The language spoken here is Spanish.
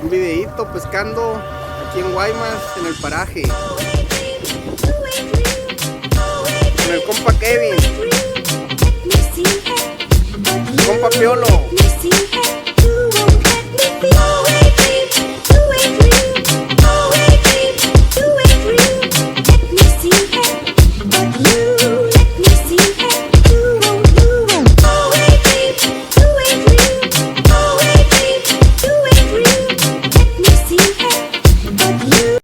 Un videíto pescando aquí en Guaymas, en el paraje. Con el compa Kevin. El compa Piolo.